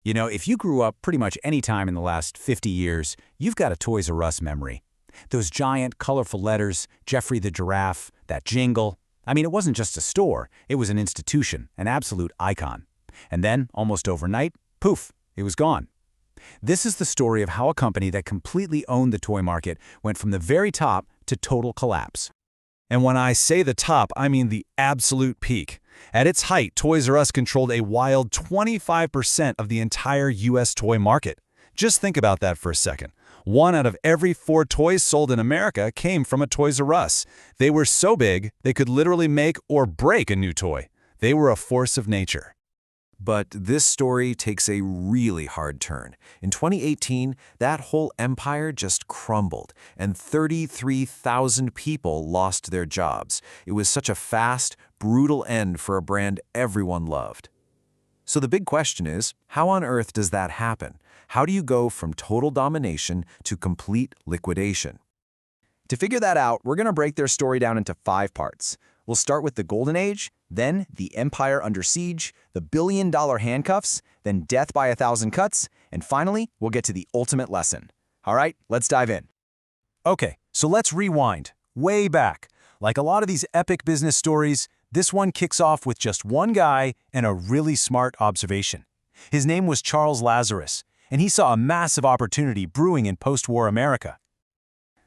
You know, if you grew up pretty much any time in the last 50 years, you've got a Toys R Us memory. Those giant, colorful letters, Geoffrey the giraffe, that jingle. I mean, it wasn't just a store, it was an institution, an absolute icon. And then, almost overnight, poof, it was gone. This is the story of how a company that completely owned the toy market went from the very top to total collapse. And when I say the top, I mean the absolute peak. At its height, Toys R Us controlled a wild 25% of the entire U.S. toy market. Just think about that for a second. 1 out of every 4 toys sold in America came from a Toys R Us. They were so big, they could literally make or break a new toy. They were a force of nature. But this story takes a really hard turn. In 2018, that whole empire just crumbled, and 33,000 people lost their jobs. It was such a fast, brutal end for a brand everyone loved. So the big question is, how on earth does that happen? How do you go from total domination to complete liquidation? To figure that out, we're going to break their story down into 5 parts. We'll start with the Golden Age, then the Empire Under Siege, the billion-dollar handcuffs, then death by 1,000 cuts, and finally, we'll get to the ultimate lesson. All right, let's dive in. Okay, so let's rewind, way back. Like a lot of these epic business stories, this one kicks off with just one guy and a really smart observation. His name was Charles Lazarus, and he saw a massive opportunity brewing in post-war America.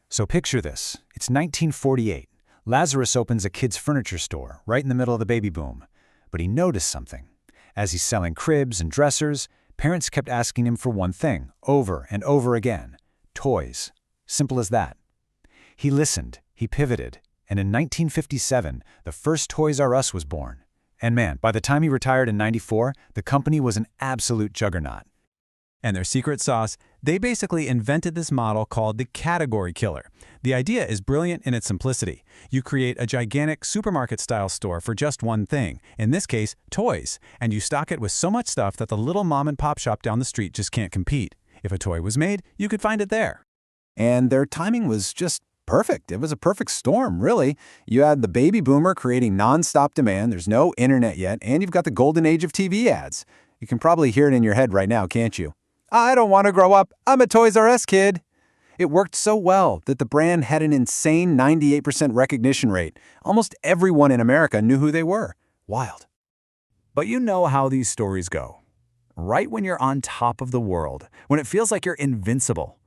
So picture this. It's 1948. Lazarus opens a kid's furniture store right in the middle of the baby boom. But he noticed something. As he's selling cribs and dressers, parents kept asking him for one thing, over and over again: toys. Simple as that. He listened, he pivoted, and in 1957, the first Toys R Us was born. And man, by the time he retired in '94, the company was an absolute juggernaut. And their secret sauce, they basically invented this model called the category killer. The idea is brilliant in its simplicity. You create a gigantic supermarket-style store for just one thing, in this case, toys, and you stock it with so much stuff that the little mom-and-pop shop down the street just can't compete. If a toy was made, you could find it there. And their timing was just perfect. It was a perfect storm, really. You had the baby boomer creating non-stop demand, there's no internet yet, and you've got the golden age of TV ads. You can probably hear it in your head right now, can't you? I don't want to grow up. I'm a Toys R Us kid. It worked so well that the brand had an insane 98% recognition rate. Almost everyone in America knew who they were. Wild. But you know how these stories go. Right when you're on top of the world, when it feels like you're invincible,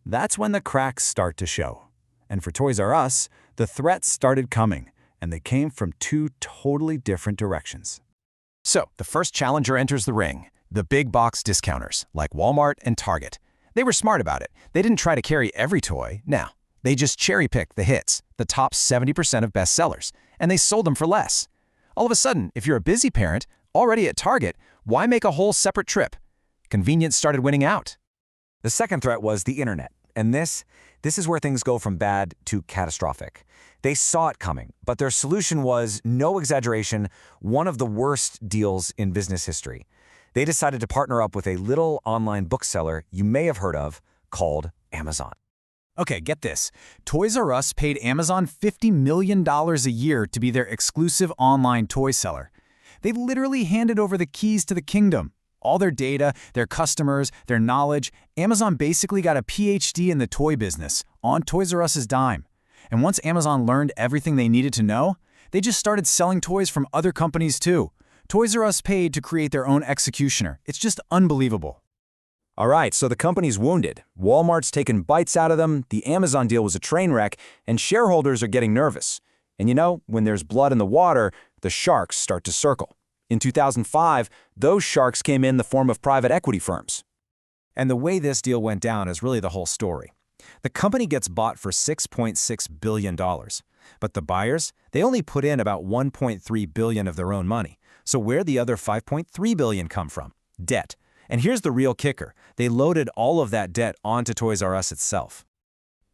that's when the cracks start to show. And for Toys R Us, the threats started coming, and they came from 2 totally different directions. So, the first challenger enters the ring. The big box discounters, like Walmart and Target. They were smart about it. They didn't try to carry every toy. No, they just cherry-picked the hits, the top 70% of bestsellers, and they sold them for less. All of a sudden, if you're a busy parent, already at Target, why make a whole separate trip? Convenience started winning out. The second threat was the internet, and this is where things go from bad to catastrophic. They saw it coming, but their solution was, no exaggeration, one of the worst deals in business history. They decided to partner up with a little online bookseller you may have heard of called Amazon. Okay, get this. Toys R Us paid Amazon $50 million a year to be their exclusive online toy seller. They literally handed over the keys to the kingdom. All their data, their customers, their knowledge. Amazon basically got a PhD in the toy business, on Toys R Us's dime. And once Amazon learned everything they needed to know, they just started selling toys from other companies too. Toys R Us paid to create their own executioner. It's just unbelievable. All right, so the company's wounded. Walmart's taken bites out of them, the Amazon deal was a train wreck, and shareholders are getting nervous. And you know, when there's blood in the water, the sharks start to circle. In 2005, those sharks came in the form of private equity firms. And the way this deal went down is really the whole story. The company gets bought for $6.6 billion. But the buyers, they only put in about $1.3 billion of their own money. So where'd the other $5.3 billion come from? Debt. And here's the real kicker. They loaded all of that debt onto Toys R Us itself.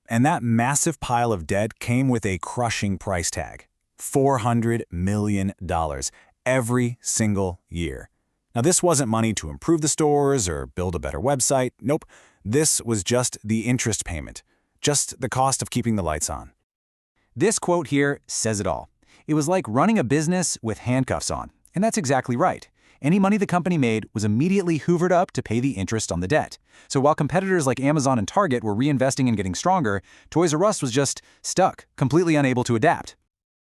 And that massive pile of debt came with a crushing price tag. $400 million every single year. Now, this wasn't money to improve the stores or build a better website. Nope. This was just the interest payment. Just the cost of keeping the lights on. This quote here says it all. It was like running a business with handcuffs on. And that's exactly right. Any money the company made was immediately hoovered up to pay the interest on the debt. So while competitors like Amazon and Target were reinvesting and getting stronger, Toys R Us was just stuck, completely unable to adapt.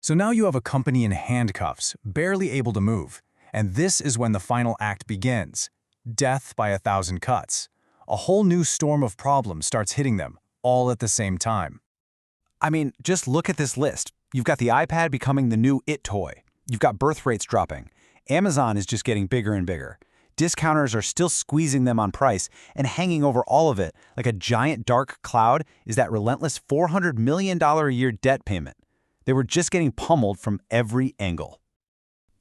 So now you have a company in handcuffs, barely able to move. And this is when the final act begins. Death by 1,000 cuts. A whole new storm of problems starts hitting them, all at the same time. I mean, just look at this list. You've got the iPad becoming the new it toy. You've got birth rates dropping. Amazon is just getting bigger and bigger. Discounters are still squeezing them on price, and hanging over all of it, like a giant dark cloud, is that relentless $400 million a year debt payment. They were just getting pummeled from every angle.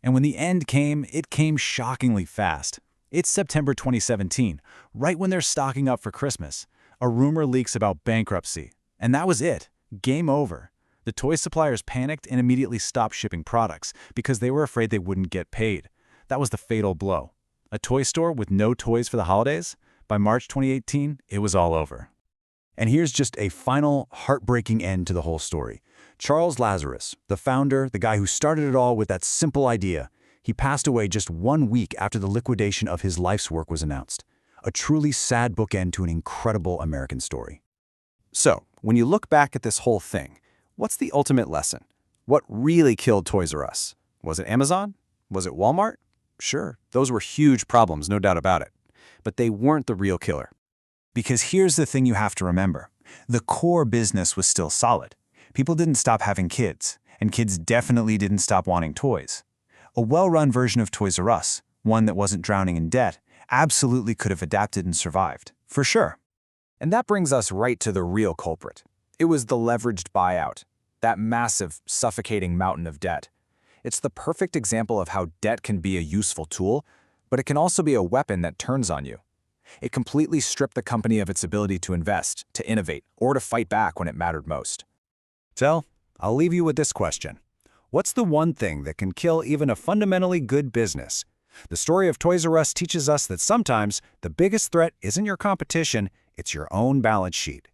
And when the end came, it came shockingly fast. It's September 2017, right when they're stocking up for Christmas. A rumor leaks about bankruptcy. And that was it. Game over. The toy suppliers panicked and immediately stopped shipping products because they were afraid they wouldn't get paid. That was the fatal blow. A toy store with no toys for the holidays? By March 2018, it was all over. And here's just a final, heartbreaking end to the whole story. Charles Lazarus, the founder, the guy who started it all with that simple idea, he passed away just 1 week after the liquidation of his life's work was announced. A truly sad bookend to an incredible American story. So, when you look back at this whole thing, what's the ultimate lesson? What really killed Toys R Us? Was it Amazon? Was it Walmart? Sure, those were huge problems, no doubt about it. But they weren't the real killer. Because here's the thing you have to remember. The core business was still solid. People didn't stop having kids, and kids definitely didn't stop wanting toys. A well-run version of Toys R Us, one that wasn't drowning in debt, absolutely could have adapted and survived, for sure. And that brings us right to the real culprit. It was the leveraged buyout, that massive, suffocating mountain of debt. It's the perfect example of how debt can be a useful tool, but it can also be a weapon that turns on you. It completely stripped the company of its ability to invest, to innovate, or to fight back when it mattered most. So, I'll leave you with this question. What's the one thing that can kill even a fundamentally good business? The story of Toys R Us teaches us that sometimes the biggest threat isn't your competition, it's your own balance sheet.